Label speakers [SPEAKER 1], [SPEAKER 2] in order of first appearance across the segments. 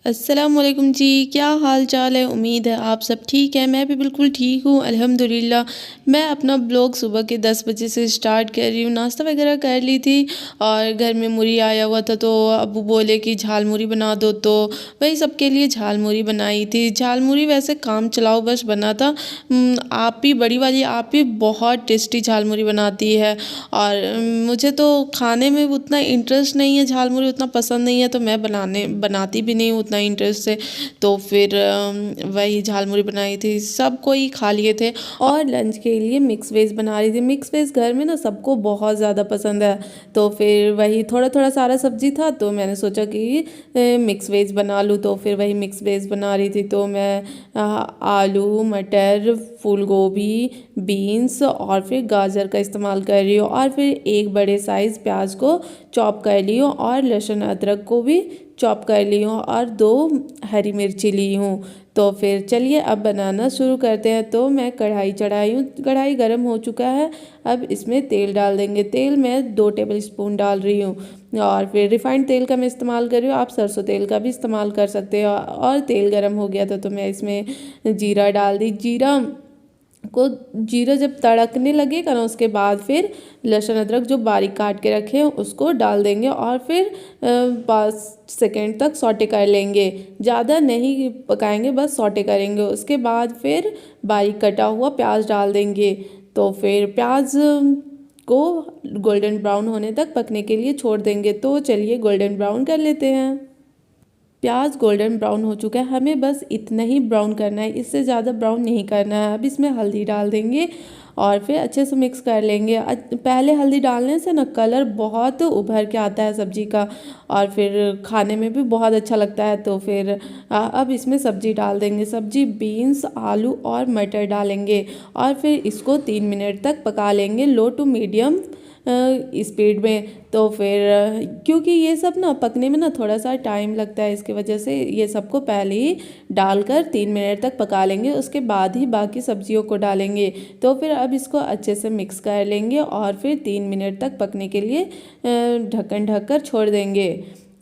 [SPEAKER 1] अस्सलामुअलैकुम जी, क्या हाल चाल है। उम्मीद है आप सब ठीक हैं। मैं भी बिल्कुल ठीक हूँ अल्हम्दुलिल्लाह। मैं अपना ब्लॉग सुबह के 10 बजे से स्टार्ट कर रही हूँ। नाश्ता वगैरह कर ली थी और घर में मुरी आया हुआ था तो अब्बू बोले कि झाल मुरी बना दो, तो वही सबके लिए झाल मुरी बनाई थी। झाल मुरी वैसे काम चलाओ बस बना था। आप भी बड़ी वाली आप भी बहुत टेस्टी झाल मुरी बनाती है और मुझे तो खाने में उतना इंटरेस्ट नहीं है, झाल मुरी उतना पसंद नहीं है, तो मैं बनाती भी नहीं हूँ उतना इंटरेस्ट से। तो फिर वही झाल मुरी बनाई थी, सब कोई खा लिए थे। और लंच के लिए मिक्स वेज बना रही थी। मिक्स वेज घर में ना सबको बहुत ज़्यादा पसंद है, तो फिर वही थोड़ा थोड़ा सारा सब्जी था तो मैंने सोचा कि मिक्स वेज बना लूँ। तो फिर वही मिक्स वेज बना रही थी तो मैं आलू, मटर, फूल गोभी, बीन्स और फिर गाजर का इस्तेमाल कर रही हूँ और फिर एक बड़े साइज़ प्याज को चॉप कर ली हूँ और लहसुन अदरक को भी चॉप कर ली हूँ और 2 हरी मिर्ची ली हूँ। तो फिर चलिए अब बनाना शुरू करते हैं। तो मैं कढ़ाई चढ़ाई हूँ, कढ़ाई गर्म हो चुका है। अब इसमें तेल डाल देंगे। तेल मैं 2 टेबल स्पून डाल रही हूँ और फिर रिफाइंड तेल का मैं इस्तेमाल कर रही हूँ। आप सरसों तेल का भी इस्तेमाल कर सकते हो। और तेल गर्म हो गया था तो मैं इसमें जीरा डाल दी। जीरा जब तड़कने लगेगा ना उसके बाद फिर लहसुन अदरक जो बारीक काट के रखे हैं उसको डाल देंगे और फिर 5 सेकेंड तक सौटे कर लेंगे। ज़्यादा नहीं पकाएंगे, बस सौटे करेंगे। उसके बाद फिर बारीक कटा हुआ प्याज डाल देंगे। तो फिर प्याज को गोल्डन ब्राउन होने तक पकने के लिए छोड़ देंगे। तो चलिए गोल्डन ब्राउन कर लेते हैं। प्याज गोल्डन ब्राउन हो चुका है, हमें बस इतना ही ब्राउन करना है, इससे ज़्यादा ब्राउन नहीं करना है। अब इसमें हल्दी डाल देंगे और फिर अच्छे से मिक्स कर लेंगे। पहले हल्दी डालने से ना कलर बहुत उभर के आता है सब्जी का और फिर खाने में भी बहुत अच्छा लगता है। तो फिर अब इसमें सब्जी डाल देंगे। सब्जी बीन्स, आलू और मटर डालेंगे और फिर इसको 3 मिनट तक पका लेंगे लो टू मीडियम स्पीड में। तो फिर क्योंकि ये सब ना पकने में ना थोड़ा सा टाइम लगता है, इसकी वजह से ये सबको पहले ही डालकर 3 मिनट तक पका लेंगे, उसके बाद ही बाकी सब्जियों को डालेंगे। तो फिर अब इसको अच्छे से मिक्स कर लेंगे और फिर 3 मिनट तक पकने के लिए ढक्कन ढक कर छोड़ देंगे।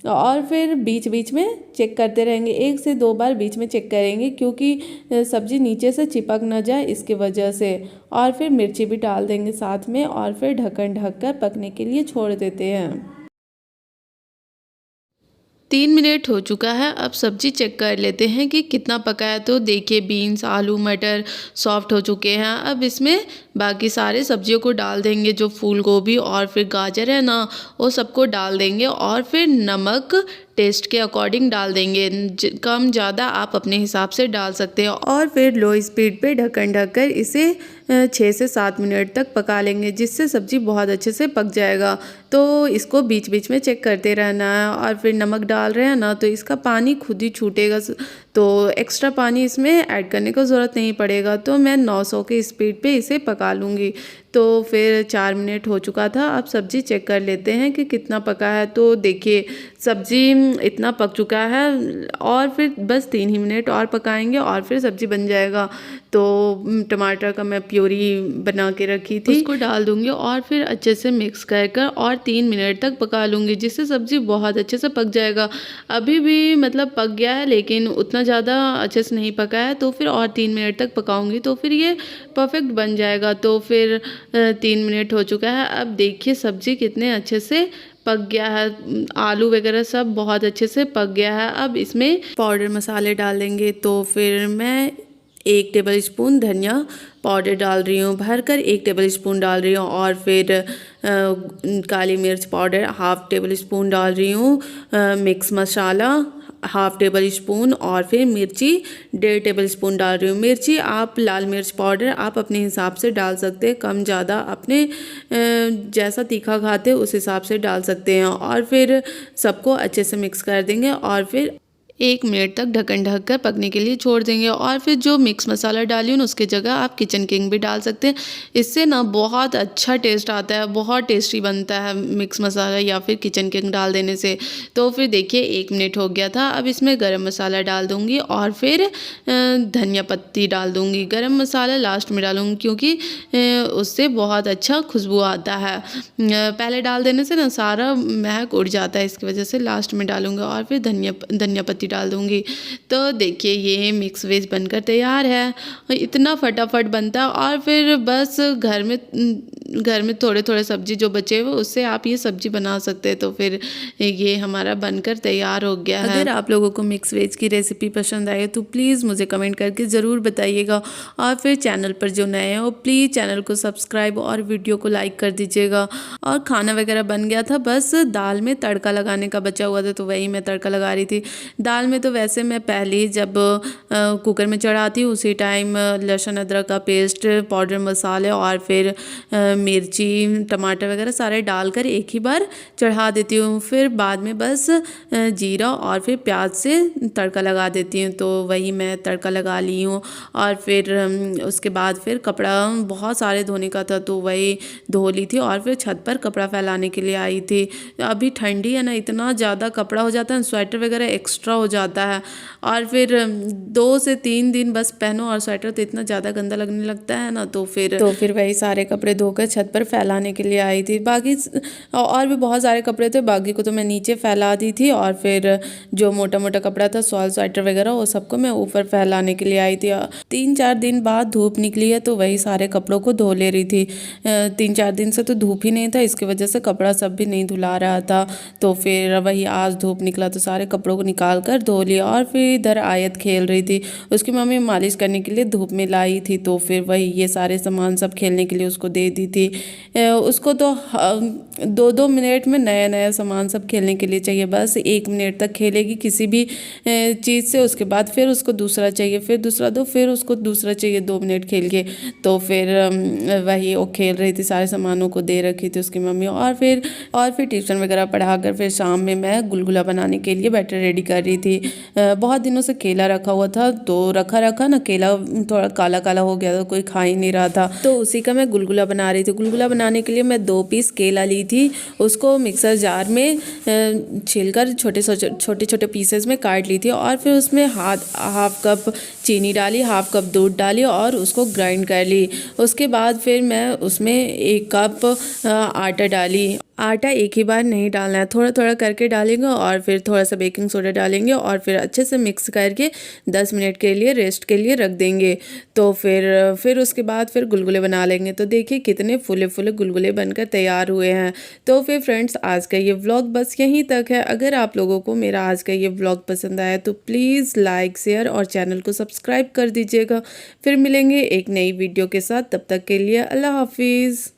[SPEAKER 1] और फिर बीच बीच में चेक करते रहेंगे, 1 से 2 बार बीच में चेक करेंगे क्योंकि सब्ज़ी नीचे से चिपक ना जाए इसकी वजह से। और फिर मिर्ची भी डाल देंगे साथ में और फिर ढक्कन ढक कर पकने के लिए छोड़ देते हैं। 3 मिनट हो चुका है। अब सब्जी चेक कर लेते हैं कि कितना पका है। तो देखिए बीन्स, आलू, मटर सॉफ्ट हो चुके हैं। अब इसमें बाकी सारे सब्जियों को डाल देंगे, जो फूल गोभी और फिर गाजर है ना वो सबको डाल देंगे और फिर नमक टेस्ट के अकॉर्डिंग डाल देंगे। कम ज़्यादा आप अपने हिसाब से डाल सकते हैं और फिर लो स्पीड पे ढक्कन ढककर इसे 6 से 7 मिनट तक पका लेंगे, जिससे सब्ज़ी बहुत अच्छे से पक जाएगा। तो इसको बीच बीच में चेक करते रहना है और फिर नमक डाल रहे हैं ना तो इसका पानी खुद ही छूटेगा, तो एक्स्ट्रा पानी इसमें ऐड करने का ज़रूरत नहीं पड़ेगा। तो मैं 900 की स्पीड पे इसे पका लूँगी। तो फिर 4 मिनट हो चुका था। अब सब्ज़ी चेक कर लेते हैं कि कितना पका है। तो देखिए सब्ज़ी इतना पक चुका है और फिर बस 3 ही मिनट और पकाएंगे और फिर सब्ज़ी बन जाएगा। तो टमाटर का मैं प्योरी बना के रखी थी, उसको डाल दूँगी और फिर अच्छे से मिक्स कर कर और 3 मिनट तक पका लूँगी, जिससे सब्ज़ी बहुत अच्छे से पक जाएगा। अभी भी मतलब पक गया है लेकिन उतना ज़्यादा अच्छे से नहीं पका है, तो फिर और 3 मिनट तक पकाऊंगी तो फिर ये परफेक्ट बन जाएगा। तो फिर 3 मिनट हो चुका है। अब देखिए सब्ज़ी कितने अच्छे से पक गया है, आलू वगैरह सब बहुत अच्छे से पक गया है। अब इसमें पाउडर मसाले डाल देंगे। तो फिर मैं 1 टेबल स्पून धनिया पाउडर डाल रही हूँ, भरकर 1 टेबल स्पून डाल रही हूँ और फिर काली मिर्च पाउडर 1/2 टेबल स्पून डाल रही हूँ, मिक्स मसाला 1/2 टेबल स्पून और फिर मिर्ची 1.5 टेबल स्पून डाल रही हूँ। मिर्ची आप लाल मिर्च पाउडर आप अपने हिसाब से डाल सकते हैं, कम ज़्यादा अपने जैसा तीखा खाते हैं उस हिसाब से डाल सकते हैं। और फिर सबको अच्छे से मिक्स कर देंगे और फिर 1 मिनट तक ढक्कन ढक कर पकने के लिए छोड़ देंगे। और फिर जो मिक्स मसाला डाली हूँ ना उसकी जगह आप किचन किंग भी डाल सकते हैं, इससे ना बहुत अच्छा टेस्ट आता है, बहुत टेस्टी बनता है मिक्स मसाला या फिर किचन किंग डाल देने से। तो फिर देखिए 1 मिनट हो गया था। अब इसमें गरम मसाला डाल दूँगी और फिर धनिया पत्ती डाल दूँगी। गरम मसाला लास्ट में डालूँगी क्योंकि उससे बहुत अच्छा खुशबू आता है, पहले डाल देने से ना सारा महक उड़ जाता है, इसकी वजह से लास्ट में डालूँगी। और फिर धनिया पत्ती पत्ती डाल दूँगी। तो देखिए ये मिक्स वेज बनकर तैयार है। इतना फटाफट बनता है और फिर बस घर में थोड़े-थोड़े सब्ज़ी जो बचे हुए उससे आप ये सब्ज़ी बना सकते हैं। तो फिर ये हमारा बनकर तैयार हो गया है। अगर आप लोगों को मिक्स वेज की रेसिपी पसंद आए तो प्लीज़ मुझे कमेंट करके ज़रूर बताइएगा और फिर चैनल पर जो नए हो प्लीज़ चैनल को सब्सक्राइब और वीडियो को लाइक कर दीजिएगा। और खाना वगैरह बन गया था, बस दाल में तड़का लगाने का बचा हुआ था तो वही मैं तड़का लगा रही थी। दाल में तो वैसे मैं पहले ही जब कुकर में चढ़ाती हूँ उसी टाइम लहसुन अदरक का पेस्ट, पाउडर मसाले और फिर मिर्ची टमाटर वगैरह सारे डालकर एक ही बार चढ़ा देती हूँ। फिर बाद में बस जीरा और फिर प्याज से तड़का लगा देती हूँ। तो वही मैं तड़का लगा ली हूँ और फिर उसके बाद फिर कपड़ा बहुत सारे धोने का था तो वही धो ली थी और फिर छत पर कपड़ा फैलाने के लिए आई थी। अभी ठंडी है ना, इतना ज़्यादा कपड़ा हो जाता है, स्वेटर वगैरह एक्स्ट्रा हो जाता है और फिर 2 से 3 दिन बस पहनो और स्वेटर तो इतना ज़्यादा गंदा लगने लगता है ना। तो फिर वही सारे कपड़े धोकर छत पर फैलाने के लिए आई थी। बाकी और भी बहुत सारे कपड़े थे, बाकी को तो मैं नीचे फैला दी थी और फिर जो मोटा मोटा कपड़ा था शॉल स्वेटर वगैरह वो सबको मैं ऊपर फैलाने के लिए आई थी। 3-4 दिन बाद धूप निकली है तो वही सारे कपड़ों को धो ले रही थी। 3-4 दिन से तो धूप ही नहीं था, इसकी वजह से कपड़ा सब भी नहीं धुला रहा था। तो फिर वही आज धूप निकला तो सारे कपड़ों को निकाल कर धो लिया और फिर इधर आयत खेल रही थी, उसकी मम्मी मालिश करने के लिए धूप में लाई थी। तो फिर वही ये सारे सामान सब खेलने के लिए उसको दे दी थी। उसको तो 2-2 मिनट में नया नया सामान सब खेलने के लिए चाहिए, बस 1 मिनट तक खेलेगी किसी भी चीज़ से, उसके बाद फिर उसको दूसरा चाहिए, फिर दूसरा दो, फिर उसको दूसरा चाहिए 2 मिनट खेल के। तो फिर वही वो खेल रही थी, सारे सामानों को दे रखी थी उसकी मम्मी। और फिर ट्यूशन वगैरह पढ़ाकर फिर शाम में मैं गुलगुला बनाने के लिए बैटर रेडी कर रही थी। बहुत दिनों से केला रखा हुआ था तो रखा ना केला थोड़ा काला काला हो गया था, कोई खा ही नहीं रहा था, तो उसी का मैं गुलगुला बना रही थी। गुलगुला बनाने के लिए मैं 2 पीस केला ली थी, उसको मिक्सर जार में छीलकर छोटे छोटे पीसेस में काट ली थी और फिर उसमें हाफ कप चीनी डाली, हाफ कप दूध डाली और उसको ग्राइंड कर ली। उसके बाद फिर मैं उसमें 1 कप आटा डाली। आटा एक ही बार नहीं डालना है, थोड़ा थोड़ा करके डालेंगे और फिर थोड़ा सा बेकिंग सोडा डालेंगे और फिर अच्छे से मिक्स करके 10 मिनट के लिए रेस्ट के लिए रख देंगे। तो फिर उसके बाद फिर गुलगुले बना लेंगे। तो देखिए कितने फूले फूले गुलगुले बनकर तैयार हुए हैं। तो फिर फ्रेंड्स आज का ये व्लॉग बस यहीं तक है। अगर आप लोगों को मेरा आज का ये व्लॉग पसंद आया तो प्लीज़ लाइक शेयर और चैनल को सब्सक्राइब कर दीजिएगा। फिर मिलेंगे एक नई वीडियो के साथ, तब तक के लिए अल्लाह हाफिज़।